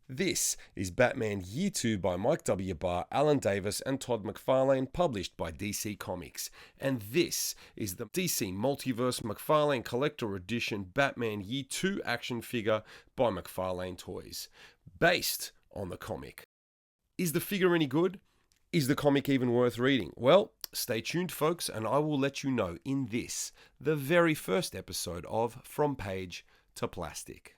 This is Batman Year 2 by Mike W. Barr, Alan Davis, and Todd McFarlane, published by DC Comics. And this is the DC Multiverse McFarlane Collector Edition Batman Year 2 action figure by McFarlane Toys, based on the comic. Is the figure any good? Is the comic even worth reading? Well, stay tuned, folks, and I will let you know in this, the very first episode of From Page to Plastic.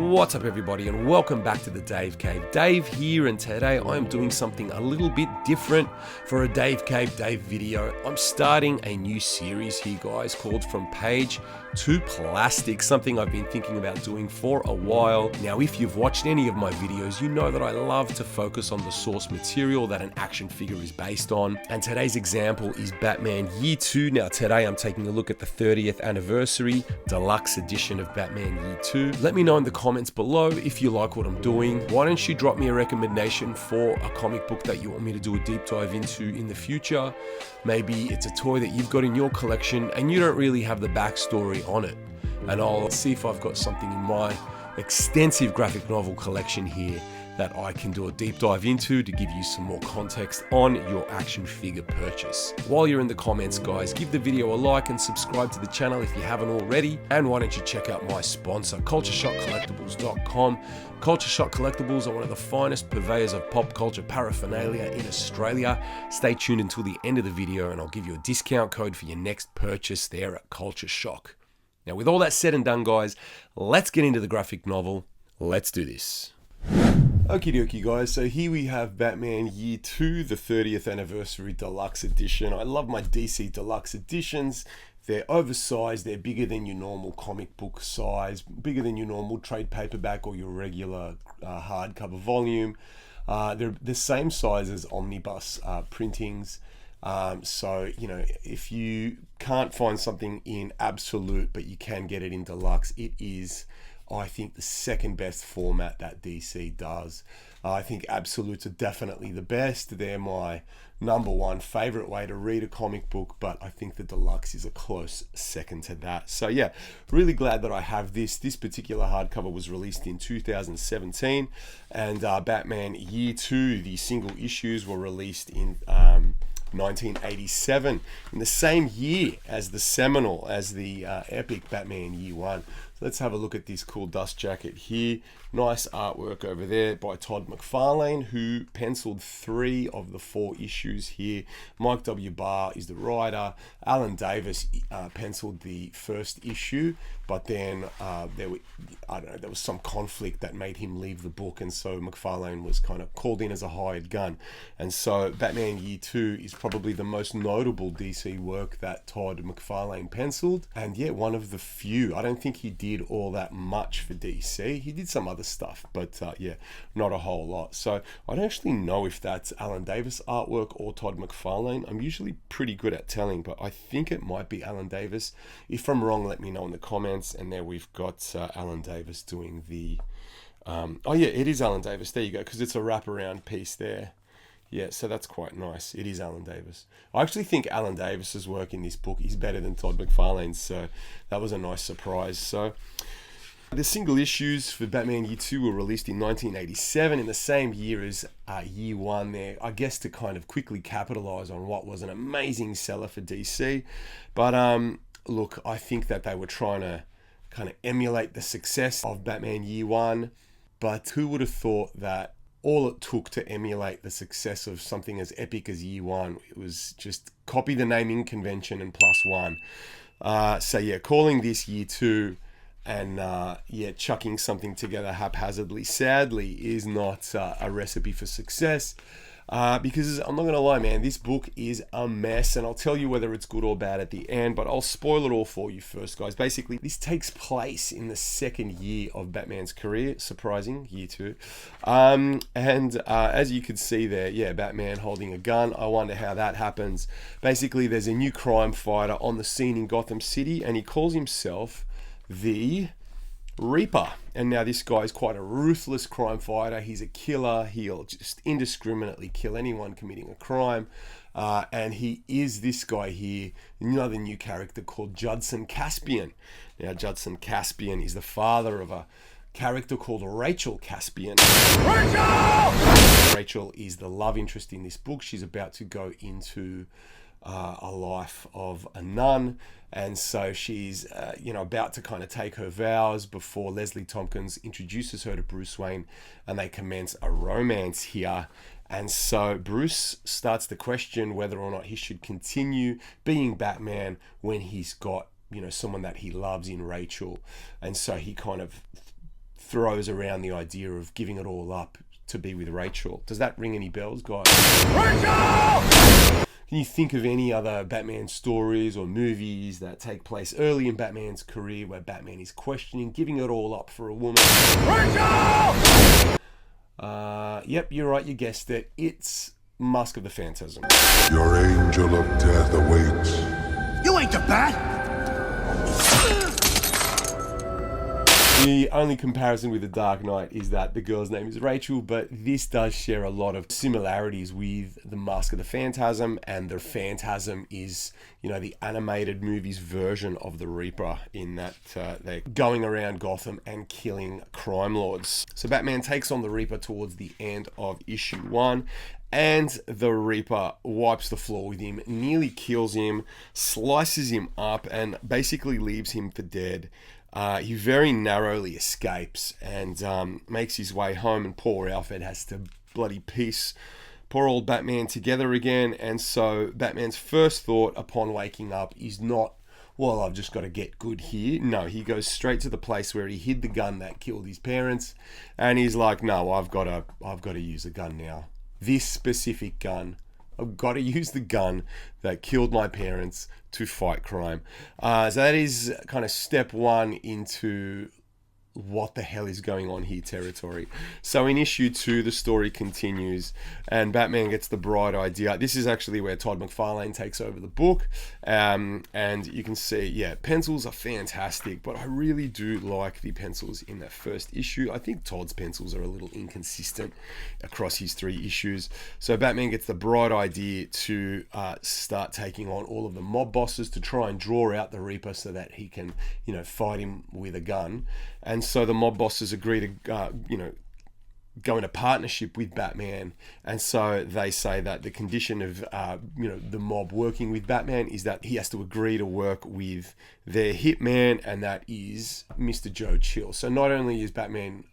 What's up, everybody, and welcome back to the Dave Cave. Dave here, and today I am doing something a little bit different for a Dave Cave Dave video. I'm starting a new series here, guys, called From Page to Plastic, something I've been thinking about doing for a while. Now, if you've watched any of my videos, you know that I love to focus on the source material that an action figure is based on, and today's example is Batman Year 2. Now, today I'm taking a look at the 30th anniversary deluxe edition of Batman Year 2. Let me know in the comments below if you like what I'm doing. Why don't you drop me a recommendation for a comic book that you want me to do a deep dive into in the future? Maybe it's a toy that you've got in your collection and you don't really have the backstory on it, and I'll see if I've got something in my extensive graphic novel collection here that I can do a deep dive into to give you some more context on your action figure purchase. While you're in the comments, guys, give the video a like and subscribe to the channel if you haven't already. And why don't you check out my sponsor, CultureShockCollectables.com. Culture Shock Collectables are one of the finest purveyors of pop culture paraphernalia in Australia. Stay tuned until the end of the video and I'll give you a discount code for your next purchase there at Culture Shock. Now, with all that said and done, guys, let's get into the graphic novel. Let's do this. Okie dokie, guys, so here we have Batman Year 2, the 30th anniversary deluxe edition. I love my DC deluxe editions. They're oversized, they're bigger than your normal comic book size, bigger than your normal trade paperback or your regular hardcover volume. They're the same size as omnibus printings. So, you know, if you can't find something in absolute, but you can get it in deluxe, it is, I think, the second best format that DC does. I think absolutes are definitely the best. They're my number one favorite way to read a comic book, but I think the deluxe is a close second to that. So yeah, really glad that I have this. This particular hardcover was released in 2017, and Batman Year 2, the single issues, were released in 1987, in the same year as the seminal, as the epic Batman Year 1. So let's have a look at this cool dust jacket here. Nice artwork over there by Todd McFarlane, who penciled 3 of the 4 issues here. Mike W. Barr is the writer. Alan Davis penciled the first issue, but then there was some conflict that made him leave the book, and so McFarlane was kind of called in as a hired gun. And so Batman Year 2 is probably the most notable DC work that Todd McFarlane penciled, and yeah, one of the few. I don't think he did all that much for DC. He did some other stuff, but yeah, not a whole lot. So I don't actually know if that's Alan Davis artwork or Todd McFarlane. I'm usually pretty good at telling, but I think it might be Alan Davis. If I'm wrong, let me know in the comments. And there we've got Alan Davis doing the oh yeah, it is Alan Davis, there you go, because it's a wraparound piece there. Yeah, so that's quite nice. It is Alan Davis. I actually think Alan Davis's work in this book is better than Todd McFarlane's, so that was a nice surprise. So the single issues for Batman Year 2 were released in 1987, in the same year as Year 1 there, I guess to kind of quickly capitalize on what was an amazing seller for DC. But look, I think that they were trying to kind of emulate the success of Batman Year 1, but who would have thought that all it took to emulate the success of something as epic as Year 1, it was just copy the naming convention and +1. So yeah, calling this Year 2 and yeah, chucking something together haphazardly, sadly, is not a recipe for success. Because I'm not going to lie, man, this book is a mess, and I'll tell you whether it's good or bad at the end, but I'll spoil it all for you first, guys. Basically, this takes place in the second year of Batman's career, surprising, Year 2. As you can see there, yeah, Batman holding a gun. I wonder how that happens. Basically, there's a new crime fighter on the scene in Gotham City, and he calls himself the Reaper. And now this guy is quite a ruthless crime fighter. He's a killer. He'll just indiscriminately kill anyone committing a crime. And he is this guy here, another new character called Judson Caspian. Now, Judson Caspian is the father of a character called Rachel Caspian. Rachel is the love interest in this book. She's about to go into a life of a nun, and so she's about to kind of take her vows before Leslie Tompkins introduces her to Bruce Wayne, and they commence a romance here. And so Bruce starts to question whether or not he should continue being Batman when he's got someone that he loves in Rachel, and so he kind of throws around the idea of giving it all up to be with Rachel. Does that ring any bells, guys? Rachel! Can you think of any other Batman stories or movies that take place early in Batman's career where Batman is questioning giving it all up for a woman? Rachel! Yep, you're right, you guessed it. It's Mask of the Phantasm. Your angel of death awaits. You ain't the Bat! The only comparison with The Dark Knight is that the girl's name is Rachel, but this does share a lot of similarities with the Mask of the Phantasm, and the Phantasm is, the animated movie's version of the Reaper, in that they're going around Gotham and killing crime lords. So Batman takes on the Reaper towards the end of issue 1, and the Reaper wipes the floor with him, nearly kills him, slices him up, and basically leaves him for dead. He very narrowly escapes and makes his way home, and poor Alfred has to bloody piece poor old Batman together again. And so Batman's first thought upon waking up is not, well, I've just got to get good here. No, he goes straight to the place where he hid the gun that killed his parents, and he's like, no, I've got to use a gun now. This specific gun. I've got to use the gun that killed my parents to fight crime. So that is kind of step one into what the hell is going on here territory. So in issue 2, the story continues, and Batman gets the bright idea. This is actually where Todd McFarlane takes over the book, and you can see, pencils are fantastic, but I really do like the pencils in that first issue. I think Todd's pencils are a little inconsistent across his 3 issues. So Batman gets the bright idea to start taking on all of the mob bosses to try and draw out the Reaper so that he can, fight him with a gun. And so the mob bosses agree to, go in a partnership with Batman. And so they say that the condition of, the mob working with Batman is that he has to agree to work with their hitman, and that is Mr. Joe Chill. So not only is Batman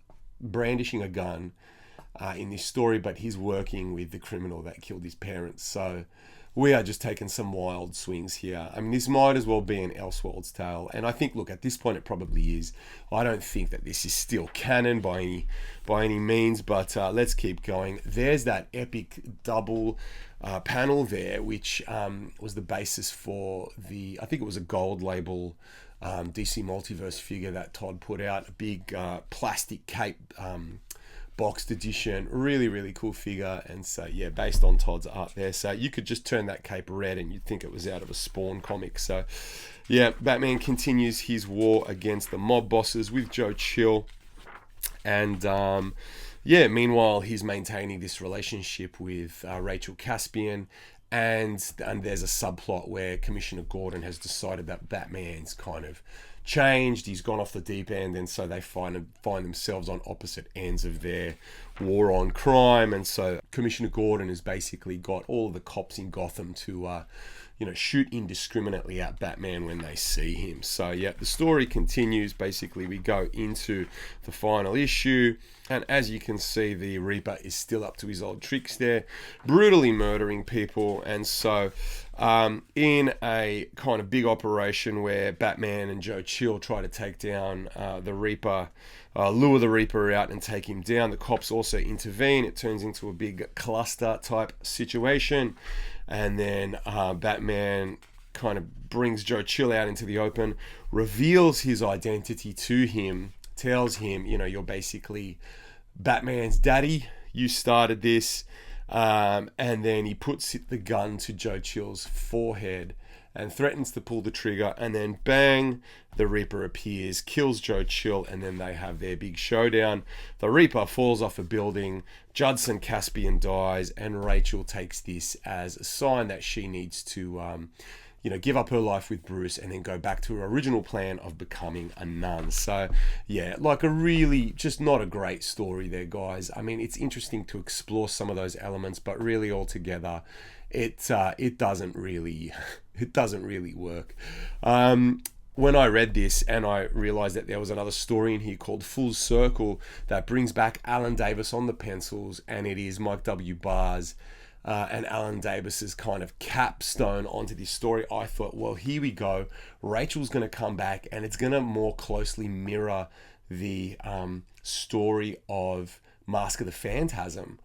brandishing a gun in this story, but he's working with the criminal that killed his parents. So we are just taking some wild swings here. I mean, this might as well be an Elseworlds tale, and I think, look, at this point it probably is. I don't think that this is still canon by any means, but let's keep going. There's that epic double panel there, which was the basis for I think it was a gold label DC Multiverse figure that Todd put out, a big plastic cape boxed edition, really cool figure. And so based on Todd's art there, so you could just turn that cape red and you'd think it was out of a Spawn comic. So Batman continues his war against the mob bosses with Joe Chill, and meanwhile he's maintaining this relationship with Rachel Caspian, and there's a subplot where Commissioner Gordon has decided that Batman's kind of changed, he's gone off the deep end, and so they find themselves on opposite ends of their war on crime. And so Commissioner Gordon has basically got all of the cops in Gotham to shoot indiscriminately at Batman when they see him. So the story continues. Basically we go into the final issue, and as you can see, the Reaper is still up to his old tricks there, brutally murdering people. And so in a kind of big operation where Batman and Joe Chill try to take down the Reaper, lure the Reaper out and take him down, the cops also intervene. It turns into a big cluster type situation, and then Batman kind of brings Joe Chill out into the open, reveals his identity to him, tells him, you're basically Batman's daddy, you started this, and then he puts the gun to Joe Chill's forehead, and threatens to pull the trigger, and then bang, the Reaper appears, kills Joe Chill, and then they have their big showdown. The Reaper falls off a building, Judson Caspian dies, and Rachel takes this as a sign that she needs to give up her life with Bruce and then go back to her original plan of becoming a nun. So yeah, like a really just not a great story there, guys. I mean, it's interesting to explore some of those elements, but really altogether it doesn't really work. When I read this and I realized that there was another story in here called Full Circle that brings back Alan Davis on the pencils, and it is Mike W. Barr's and Alan Davis's kind of capstone onto this story, I thought, well, here we go. Rachel's going to come back and it's going to more closely mirror the story of Mask of the Phantasm.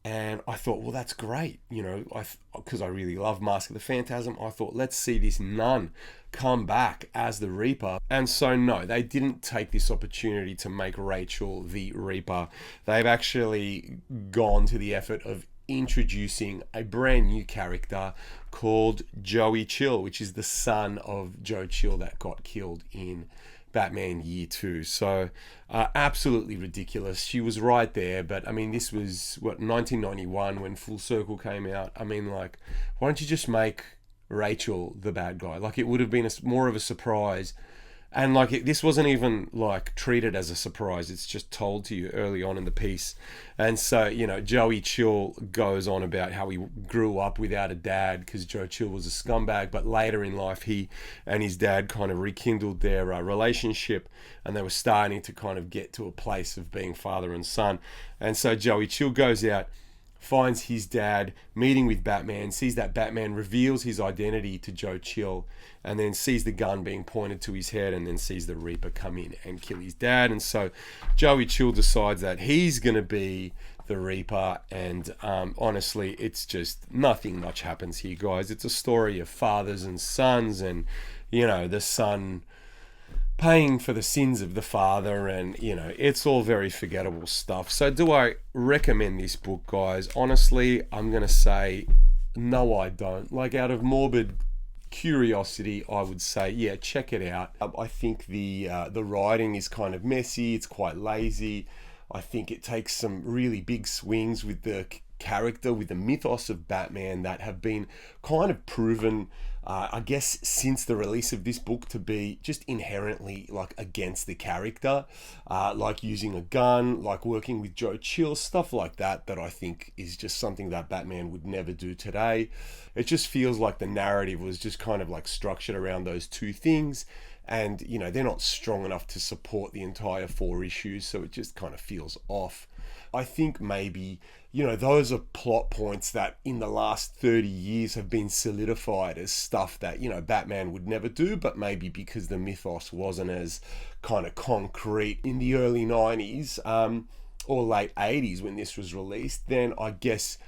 And I thought, well, that's great, because I really love Mask of the Phantasm. I thought, let's see this nun come back as the Reaper. And so, no, they didn't take this opportunity to make Rachel the Reaper. They've actually gone to the effort of introducing a brand new character called Joey Chill, which is the son of Joe Chill that got killed in Batman Year 2. So absolutely ridiculous. She was right there, but I mean, this was 1991 when Full Circle came out. I mean, like, why don't you just make Rachel the bad guy? Like, it would have been more of a surprise. And like, this wasn't even like treated as a surprise. It's just told to you early on in the piece. And so, Joey Chill goes on about how he grew up without a dad because Joe Chill was a scumbag. But later in life, he and his dad kind of rekindled their relationship, and they were starting to kind of get to a place of being father and son. And so Joey Chill goes out, finds his dad meeting with Batman, sees that Batman reveals his identity to Joe Chill, and then sees the gun being pointed to his head, and then sees the Reaper come in and kill his dad. And so Joey Chill decides that he's going to be the Reaper, and honestly, it's just nothing much happens here, guys. It's a story of fathers and sons, and the son paying for the sins of the father, and it's all very forgettable stuff. So do I recommend this book, guys? Honestly, I'm gonna say no, I don't. Like, out of morbid curiosity, I would say, yeah, check it out. I think the writing is kind of messy, it's quite lazy. I think it takes some really big swings with the character, with the mythos of Batman that have been kind of proven, I guess, since the release of this book, to be just inherently like against the character, like using a gun, like working with Joe Chill, stuff like that I think is just something that Batman would never do today. It just feels like the narrative was just kind of like structured around those two things, and they're not strong enough to support the entire 4 issues, so it just kind of feels off. I think maybe, those are plot points that in the last 30 years have been solidified as stuff that, Batman would never do, but maybe because the mythos wasn't as kind of concrete in the early 90s or late 80s when this was released, then I guess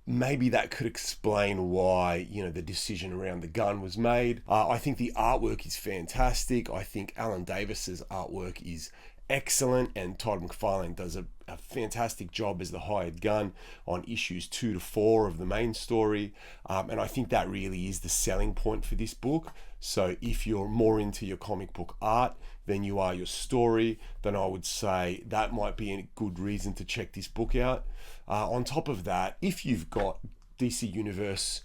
maybe that could explain why, the decision around the gun was made. I think the artwork is fantastic. I think Alan Davis's artwork is excellent, and Todd McFarlane does a fantastic job as the hired gun on issues 2 to 4 of the main story, and I think that really is the selling point for this book. So if you're more into your comic book art than you are your story, then I would say that might be a good reason to check this book out. On top of that, if you've got DC Universe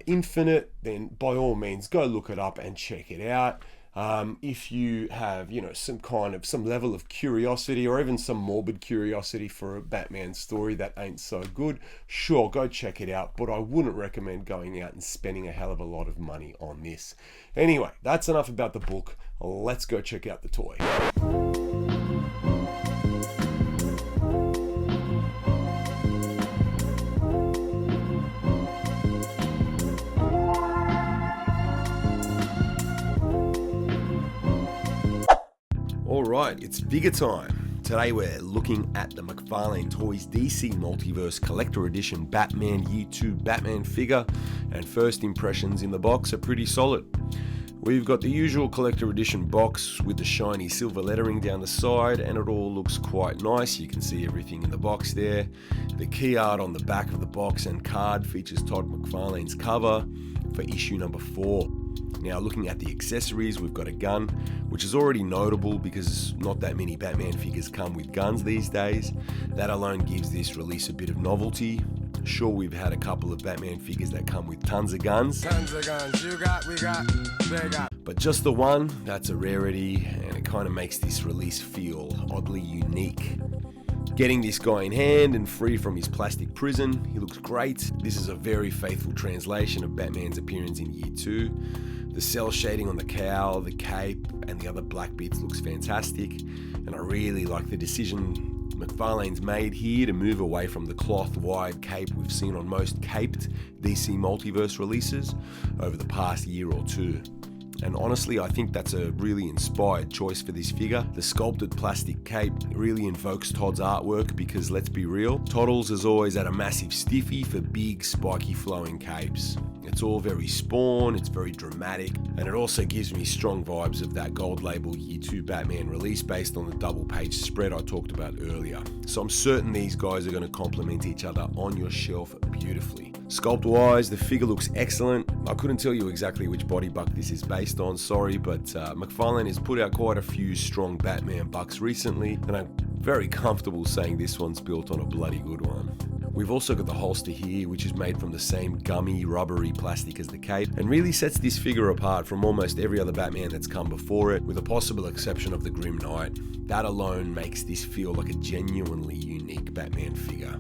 Infinite, then by all means go look it up and check it out. If you have, some level of curiosity, or even some morbid curiosity for a Batman story that ain't so good, sure, go check it out, but I wouldn't recommend going out and spending a hell of a lot of money on this. Anyway, that's enough about the book. Let's go check out the toy. Alright, it's figure time. Today we're looking at the McFarlane Toys DC Multiverse Collector Edition Batman Year 2 Batman figure, and first impressions in the box are pretty solid. We've got the usual collector edition box with the shiny silver lettering down the side, and it all looks quite nice. You can see everything in the box there. The key art on the back of the box and card features Todd McFarlane's cover for issue number 4. Now, looking at the accessories, we've got a gun, which is already notable because not that many Batman figures come with guns these days. That alone gives this release a bit of novelty. Sure, we've had a couple of Batman figures that come with tons of guns. Tons of guns. You got, we got, they got. But just the one, that's a rarity, and it kind of makes this release feel oddly unique. Getting this guy in hand and free from his plastic prison, he looks great. This is a very faithful translation of Batman's appearance in Year 2. The cell shading on the cowl, the cape, and the other black bits looks fantastic, and I really like the decision McFarlane's made here to move away from the cloth wide cape we've seen on most caped DC Multiverse releases over the past year or two. And honestly, I think that's a really inspired choice for this figure. The sculpted plastic cape really invokes Todd's artwork because, let's be real, Toddles has always had a massive stiffy for big, spiky flowing capes. It's all very Spawn, it's very dramatic, and it also gives me strong vibes of that gold label Year 2 Batman release based on the double page spread I talked about earlier. So I'm certain these guys are going to complement each other on your shelf beautifully. Sculpt wise, the figure looks excellent. I couldn't tell you exactly which body buck this is based on, sorry, but McFarlane has put out quite a few strong Batman bucks recently, and I'm very comfortable saying this one's built on a bloody good one. We've also got the holster here, which is made from the same gummy, rubbery plastic as the cape, and really sets this figure apart from almost every other Batman that's come before it, with a possible exception of the Grim Knight. That alone makes this feel like a genuinely unique Batman figure.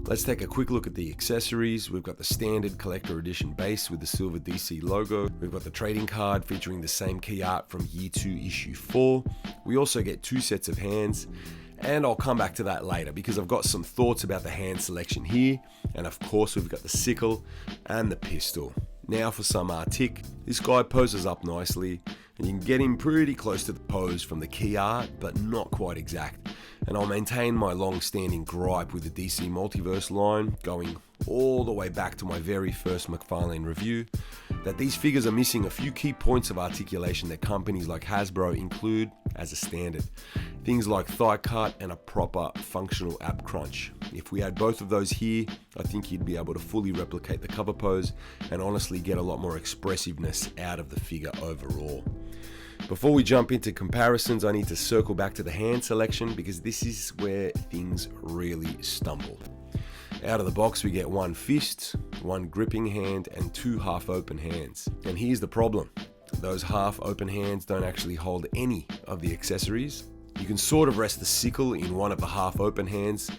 Let's take a quick look at the accessories. We've got the standard collector edition base with the silver DC logo. We've got the trading card featuring the same key art from Year 2 issue 4. We also get 2 sets of hands, and I'll come back to that later because I've got some thoughts about the hand selection here. And of course, we've got the sickle and the pistol. Now for some artic. This guy poses up nicely, and you can get him pretty close to the pose from the key art, but not quite exact. And I'll maintain my long-standing gripe with the DC Multiverse line, going all the way back to my very first McFarlane review, that these figures are missing a few key points of articulation that companies like Hasbro include as a standard. Things like thigh cut and a proper functional ab crunch. If we had both of those here, I think you'd be able to fully replicate the cover pose and honestly get a lot more expressiveness out of the figure overall. Before we jump into comparisons, I need to circle back to the hand selection because this is where things really stumble. Out of the box, we get 1 fist, 1 gripping hand, and 2 half-open hands. And here's the problem. Those half-open hands don't actually hold any of the accessories. You can sort of rest the sickle in one of the half-open hands,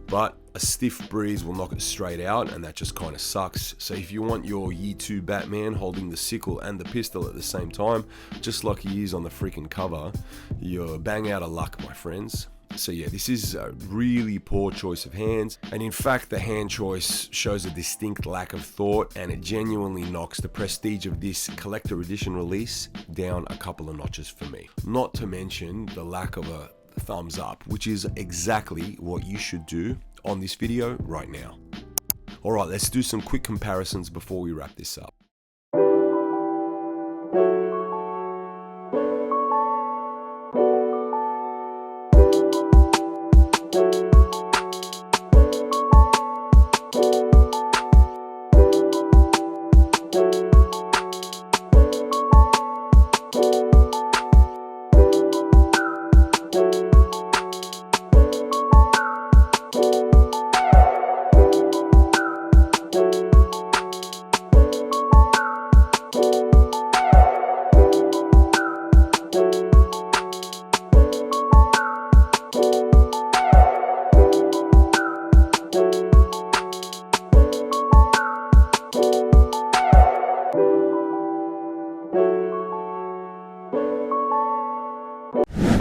but a stiff breeze will knock it straight out, and that just kind of sucks. So if you want your Year 2 Batman holding the sickle and the pistol at the same time, just like he is on the freaking cover, you're bang out of luck, my friends. So yeah, this is a really poor choice of hands, and in fact the hand choice shows a distinct lack of thought, and it genuinely knocks the prestige of this collector edition release down a couple of notches for me. Not to mention the lack of a thumbs up, which is exactly what you should do on this video right now. Alright, let's do some quick comparisons before we wrap this up.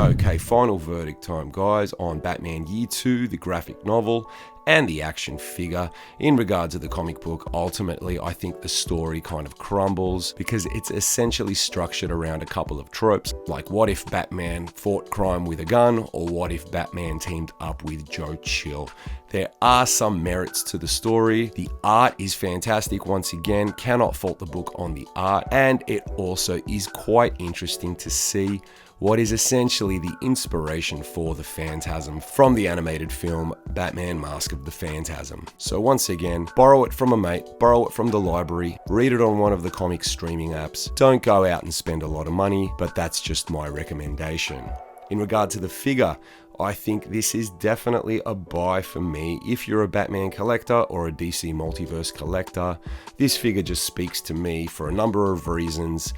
Okay, final verdict time, guys, on Batman Year 2, the graphic novel, and the action figure. In regards to the comic book, ultimately, I think the story kind of crumbles because it's essentially structured around a couple of tropes, like what if Batman fought crime with a gun, or what if Batman teamed up with Joe Chill. There are some merits to the story. The art is fantastic once again, cannot fault the book on the art, and it also is quite interesting to see what is essentially the inspiration for the Phantasm from the animated film Batman Mask of the Phantasm. So once again, borrow it from a mate, borrow it from the library, read it on one of the comic streaming apps. Don't go out and spend a lot of money, but that's just my recommendation. In regard to the figure, I think this is definitely a buy for me. If you're a Batman collector or a DC Multiverse collector, this figure just speaks to me for a number of reasons.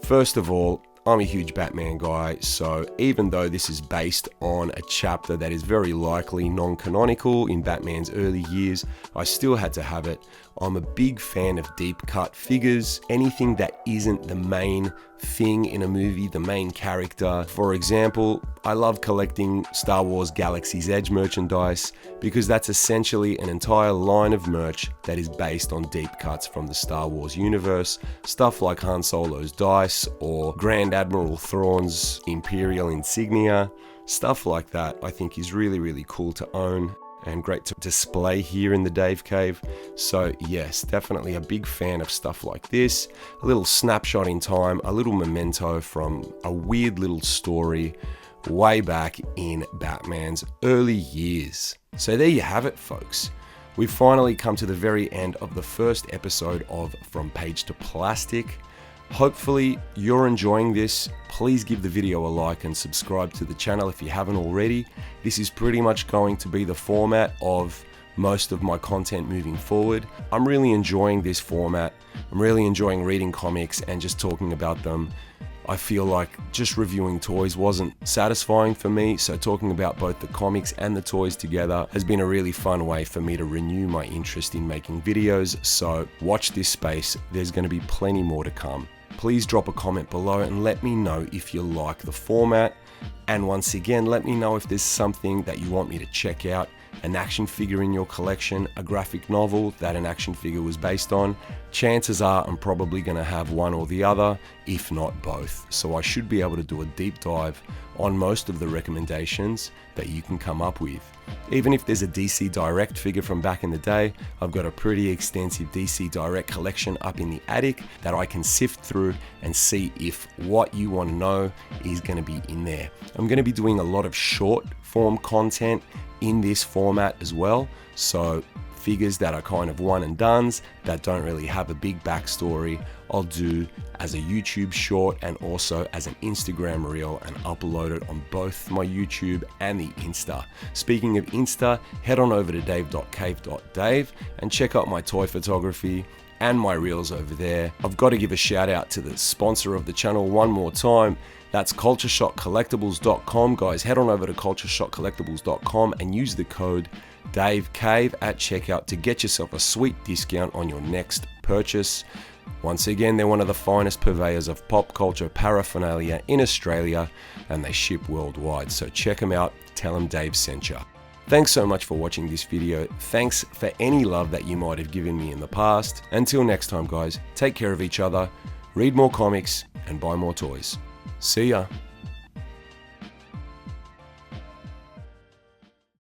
First of all, I'm a huge Batman guy, so even though this is based on a chapter that is very likely non-canonical in Batman's early years, I still had to have it. I'm a big fan of deep cut figures, anything that isn't the main thing in a movie, the main character. For example, I love collecting Star Wars Galaxy's Edge merchandise because that's essentially an entire line of merch that is based on deep cuts from the Star Wars universe. Stuff like Han Solo's dice or Grand Admiral Thrawn's Imperial insignia. Stuff like that I think is really, really cool to own and great to display here in the Dave Cave. So yes, definitely a big fan of stuff like this. A little snapshot in time, a little memento from a weird little story way back in Batman's early years. So there you have it, folks. We've finally come to the very end of the first episode of From Page to Plastic. Hopefully you're enjoying this. Please give the video a like and subscribe to the channel if you haven't already. This is pretty much going to be the format of most of my content moving forward. I'm really enjoying this format. I'm really enjoying reading comics and just talking about them. I feel like just reviewing toys wasn't satisfying for me, so talking about both the comics and the toys together has been a really fun way for me to renew my interest in making videos. So watch this space, there's going to be plenty more to come. Please drop a comment below and let me know if you like the format. And once again, let me know if there's something that you want me to check out. An action figure in your collection, a graphic novel that an action figure was based on. Chances are I'm probably going to have one or the other, if not both. So I should be able to do a deep dive on most of the recommendations that you can come up with. Even if there's a DC Direct figure from back in the day, I've got a pretty extensive DC Direct collection up in the attic that I can sift through and see if what you want to know is going to be in there. I'm going to be doing a lot of short form content in this format as well, so figures that are kind of one and dones that don't really have a big backstory, I'll do as a YouTube short and also as an Instagram reel and upload it on both my YouTube and the Insta. Speaking of Insta, head on over to DAVEcaveDAVE and check out my toy photography and my reels over there. I've got to give a shout out to the sponsor of the channel one more time. That's CultureShockCollectables.com. Guys, head on over to CultureShockCollectables.com and use the code DAVECAVE at checkout to get yourself a sweet discount on your next purchase. Once again, they're one of the finest purveyors of pop culture paraphernalia in Australia, and they ship worldwide. So check them out, tell them Dave sent you. Thanks so much for watching this video. Thanks for any love that you might have given me in the past. Until next time, guys, take care of each other, read more comics, and buy more toys. See ya.